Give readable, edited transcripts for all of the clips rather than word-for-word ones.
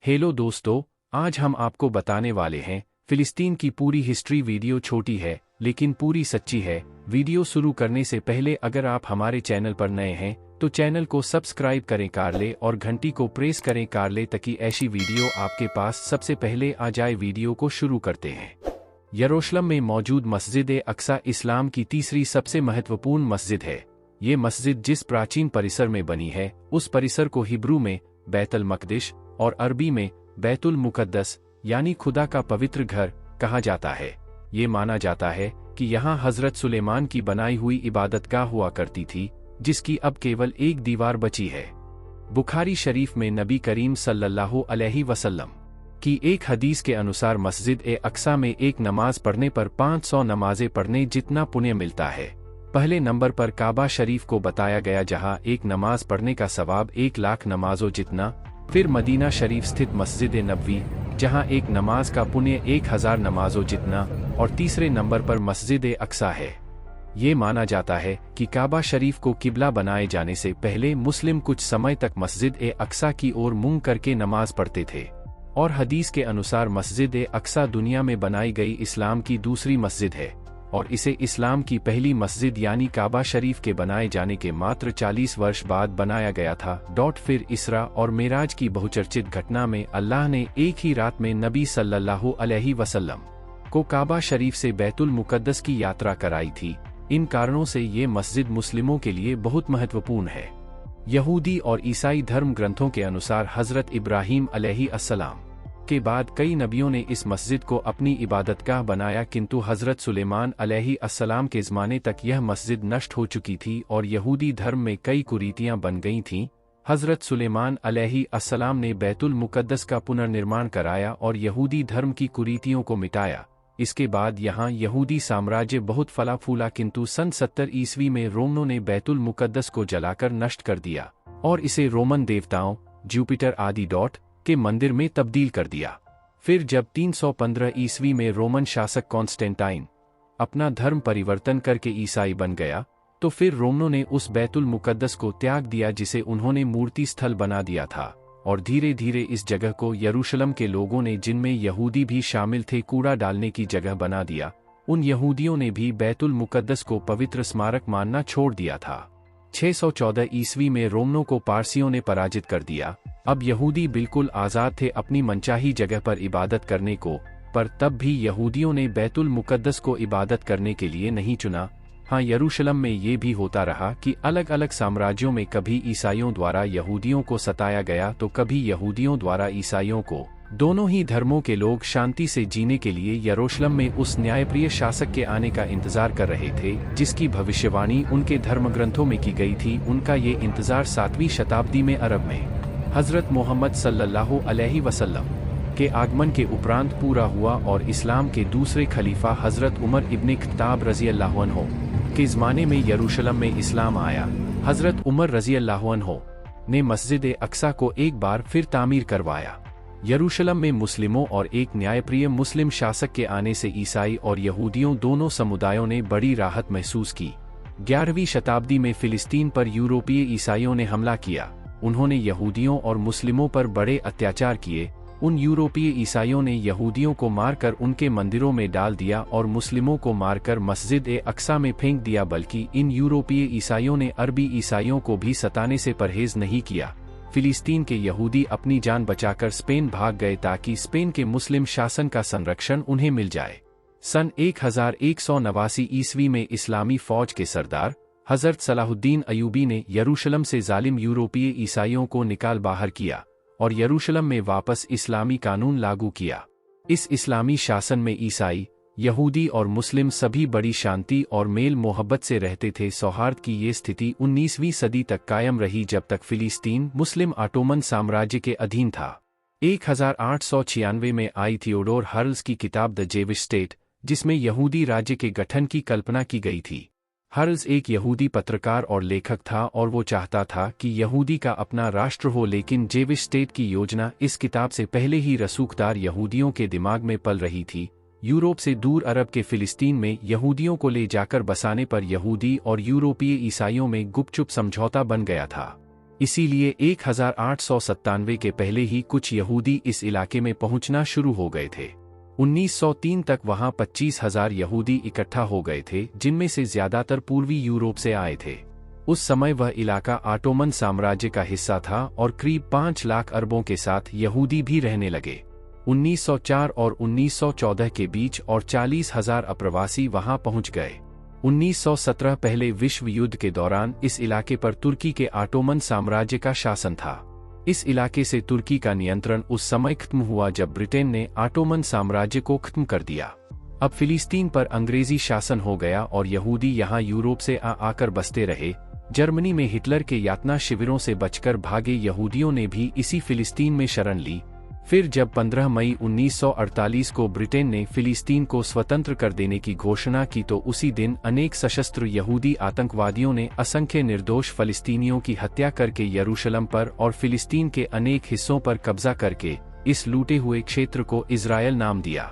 Hello दोस्तों, आज हम आपको बताने वाले हैं फिलिस्तीन की पूरी हिस्ट्री। वीडियो छोटी है लेकिन पूरी सच्ची है। वीडियो शुरू करने से पहले अगर आप हमारे चैनल पर नए हैं तो चैनल को सब्सक्राइब करें कारले और घंटी को प्रेस करें कारले ताकि ऐसी वीडियो आपके पास सबसे पहले आ जाए। वीडियो को शुरू करते हैं। यरूशलेम में मौजूद मस्जिद ए अक्सा इस्लाम की तीसरी सबसे महत्वपूर्ण मस्जिद है। ये मस्जिद जिस प्राचीन परिसर में बनी है उस परिसर को हिब्रू में बैतुल मक़दिस और अरबी में बैतुल मुक़द्दस यानी खुदा का पवित्र घर कहा जाता है। ये माना जाता है कि यहाँ हज़रत सुलेमान की बनाई हुई इबादतगाह हुआ करती थी, जिसकी अब केवल एक दीवार बची है। बुखारी शरीफ में नबी करीम सल्लल्लाहु अलैहि वसल्लम की एक हदीस के अनुसार मस्जिद ए अक्सा में एक नमाज पढ़ने पर 500 नमाजें पढ़ने जितना पुण्य मिलता है। पहले नंबर पर काबा शरीफ को बताया गया, जहाँ एक नमाज पढ़ने का सवाब 1 लाख नमाजों जितना। फिर मदीना शरीफ स्थित मस्जिद नबवी, जहां एक नमाज का पुण्य 1000 नमाजों जितना। और तीसरे नंबर पर मस्जिद अक्सा है। ये माना जाता है कि काबा शरीफ को किबला बनाए जाने से पहले मुस्लिम कुछ समय तक मस्जिद अक्सा की ओर मुंह करके नमाज पढ़ते थे। और हदीस के अनुसार मस्जिद अक्सा दुनिया में बनाई गई इस्लाम की दूसरी मस्जिद है और इसे इस्लाम की पहली मस्जिद यानी काबा शरीफ के बनाए जाने के मात्र 40 वर्ष बाद बनाया गया था। फिर इसरा और मेराज की बहुचर्चित घटना में अल्लाह ने एक ही रात में नबी सल्लल्लाहु अलैहि वसल्लम को काबा शरीफ से बैतुल मुक़द्दस की यात्रा कराई थी। इन कारणों से ये मस्जिद मुस्लिमों के लिए बहुत महत्वपूर्ण है। यहूदी और ईसाई धर्म ग्रंथों के अनुसार हज़रत इब्राहीम अलैहिस्सलाम के बाद कई नबियों ने इस मस्जिद को अपनी इबादतगाह बनाया, किंतु हज़रत सुलेमान अलैहिस्सलाम के ज़माने तक यह मस्जिद नष्ट हो चुकी थी और यहूदी धर्म में कई कुरीतियां बन गई थीं। हज़रत सुलेमान अलैहिस्सलाम ने बैतुल मुक़द्दस का पुनर्निर्माण कराया और यहूदी धर्म की कुरीतियों को मिटाया। इसके बाद यहाँ यहूदी साम्राज्य बहुत फला फूला, किंतु सन 70 ईस्वी में रोमनों ने बैतुल मुक़द्दस को जलाकर नष्ट कर दिया और इसे रोमन देवताओं जुपिटर आदि के मंदिर में तब्दील कर दिया। फिर जब 315 ईस्वी में रोमन शासक कॉन्स्टेंटाइन अपना धर्म परिवर्तन करके ईसाई बन गया, तो फिर रोमनों ने उस बैतुल मुक़द्दस को त्याग दिया जिसे उन्होंने मूर्ति स्थल बना दिया था। और धीरे धीरे इस जगह को यरूशलेम के लोगों ने, जिनमें यहूदी भी शामिल थे, कूड़ा डालने की जगह बना दिया। उन यहूदियों ने भी बैतुल मुक़द्दस को पवित्र स्मारक मानना छोड़ दिया था। 614 ईस्वी में रोमनों को पारसियों ने पराजित कर दिया। अब यहूदी बिल्कुल आज़ाद थे अपनी मनचाही जगह पर इबादत करने को, पर तब भी यहूदियों ने बैतुल मुक़द्दस को इबादत करने के लिए नहीं चुना। हाँ, यरूशलेम में ये भी होता रहा कि अलग अलग साम्राज्यों में कभी ईसाइयों द्वारा यहूदियों को सताया गया तो कभी यहूदियों द्वारा ईसाइयों को। दोनों ही धर्मों के लोग शांति से जीने के लिए यरूशलेम में उस न्यायप्रिय शासक के आने का इंतजार कर रहे थे, जिसकी भविष्यवाणी उनके धर्मग्रंथों में की गई थी। उनका ये इंतजार 7वीं शताब्दी में अरब में हज़रत मोहम्मद सल्लल्लाहु अलैहि वसल्लम के आगमन के उपरांत पूरा हुआ और इस्लाम के दूसरे खलीफा हज़रत उमर इब्न ख़त्ताब रज़ियल्लाहु अन्हु के ज़माने में यरूशलेम में इस्लाम आया। हज़रत उमर रज़ियल्लाहु अन्हु ने मस्जिद अक्सा को एक बार फिर तामीर करवाया। यरूशलेम में मुस्लिमों और एक न्यायप्रिय मुस्लिम शासक के आने से ईसाई और यहूदियों दोनों समुदायों ने बड़ी राहत महसूस की। 11वीं शताब्दी में फ़िलिस्तीन पर यूरोपीय ईसाइयों ने हमला किया। उन्होंने यहूदियों और मुस्लिमों पर बड़े अत्याचार किए। उन यूरोपीय ईसाइयों ने यहूदियों को मारकर उनके मंदिरों में डाल दिया और मुस्लिमों को मारकर मस्जिद अक्सा में फेंक दिया। बल्कि इन यूरोपीय ईसाइयों ने अरबी ईसाइयों को भी सताने से परहेज नहीं किया। फिलिस्तीन के यहूदी अपनी जान बचाकर स्पेन भाग गए ताकि स्पेन के मुस्लिम शासन का संरक्षण उन्हें मिल जाए। सन 1189 ईस्वी में इस्लामी फौज के सरदार हज़रत सलाहुद्दीन अयूबी ने यरूशलेम से जालिम यूरोपीय ईसाइयों को निकाल बाहर किया और यरूशलेम में वापस इस्लामी कानून लागू किया। इस इस्लामी शासन में ईसाई, यहूदी और मुस्लिम सभी बड़ी शांति और मेल मोहब्बत से रहते थे। सौहार्द की ये स्थिति 19वीं सदी तक कायम रही, जब तक फिलिस्तीन मुस्लिम ऑटोमन साम्राज्य के अधीन था। 1896 में आई थियोडोर हर्ल्स की किताब द जेविश स्टेट, जिसमें यहूदी राज्य के गठन की कल्पना की गई थी। हर्ल्स एक यहूदी पत्रकार और लेखक था और वो चाहता था कि यहूदी का अपना राष्ट्र हो, लेकिन जेविश स्टेट की योजना इस किताब से पहले ही रसूखदार यहूदियों के दिमाग में पल रही थी। यूरोप से दूर अरब के फिलिस्तीन में यहूदियों को ले जाकर बसाने पर यहूदी और यूरोपीय ईसाइयों में गुपचुप समझौता बन गया था। इसीलिए 1897 के पहले ही कुछ यहूदी इस इलाके में पहुंचना शुरू हो गए थे। 1903 तक वहां 25,000 यहूदी इकट्ठा हो गए थे, जिनमें से ज्यादातर पूर्वी यूरोप से आए थे। उस समय वह इलाका ऑटोमन साम्राज्य का हिस्सा था और करीब 5 लाख अरबों के साथ यहूदी भी रहने लगे। 1904 और 1914 के बीच और 40,000 अप्रवासी वहां पहुंच गए। 1917 पहले विश्व युद्ध के दौरान इस इलाके पर तुर्की के ऑटोमन साम्राज्य का शासन था। इस इलाके से तुर्की का नियंत्रण उस समय खत्म हुआ जब ब्रिटेन ने ऑटोमन साम्राज्य को खत्म कर दिया। अब फिलिस्तीन पर अंग्रेजी शासन हो गया और यहूदी यहाँ यूरोप से आकर बसते रहे। जर्मनी में हिटलर के यातना शिविरों से बचकर भागे यहूदियों ने भी इसी फिलिस्तीन में शरण ली। फिर जब 15 मई 1948 को ब्रिटेन ने फिलिस्तीन को स्वतंत्र कर देने की घोषणा की तो उसी दिन अनेक सशस्त्र यहूदी आतंकवादियों ने असंख्य निर्दोष फिलिस्तीनियों की हत्या करके यरूशलेम पर और फिलिस्तीन के अनेक हिस्सों पर कब्जा करके इस लूटे हुए क्षेत्र को इजराइल नाम दिया।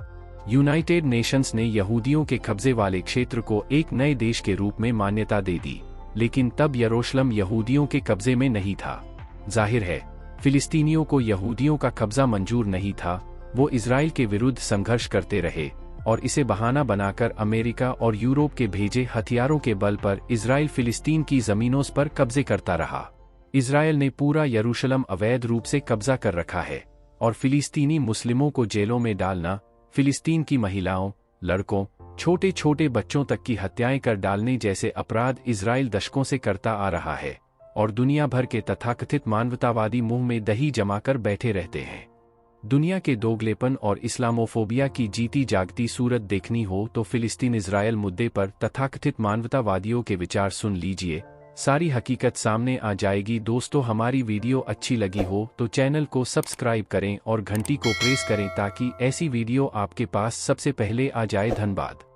यूनाइटेड नेशंस ने यहूदियों के कब्जे वाले क्षेत्र को एक नए देश के रूप में मान्यता दे दी, लेकिन तब यरूशलेम यहूदियों के कब्जे में नहीं था। जाहिर है फिलिस्तीनियों को यहूदियों का कब्जा मंजूर नहीं था। वो इजराइल के विरुद्ध संघर्ष करते रहे और इसे बहाना बनाकर अमेरिका और यूरोप के भेजे हथियारों के बल पर इजराइल फिलिस्तीन की जमीनों पर कब्जे करता रहा। इजराइल ने पूरा यरूशलेम अवैध रूप से कब्जा कर रखा है और फिलिस्तीनी मुस्लिमों को जेलों में डालना, फिलिस्तीन की महिलाओं, लड़कों, छोटे छोटे बच्चों तक की हत्याएं कर डालने जैसे अपराध इजराइल दशकों से करता आ रहा है और दुनिया भर के तथाकथित मानवतावादी मुंह में दही जमाकर बैठे रहते हैं। दुनिया के दोगलेपन और इस्लामोफोबिया की जीती जागती सूरत देखनी हो तो फिलिस्तीन इजराइल मुद्दे पर तथाकथित मानवतावादियों के विचार सुन लीजिए, सारी हकीकत सामने आ जाएगी। दोस्तों, हमारी वीडियो अच्छी लगी हो तो चैनल को सब्सक्राइब करें और घंटी को प्रेस करें ताकि ऐसी वीडियो आपके पास सबसे पहले आ जाए। धन्यवाद।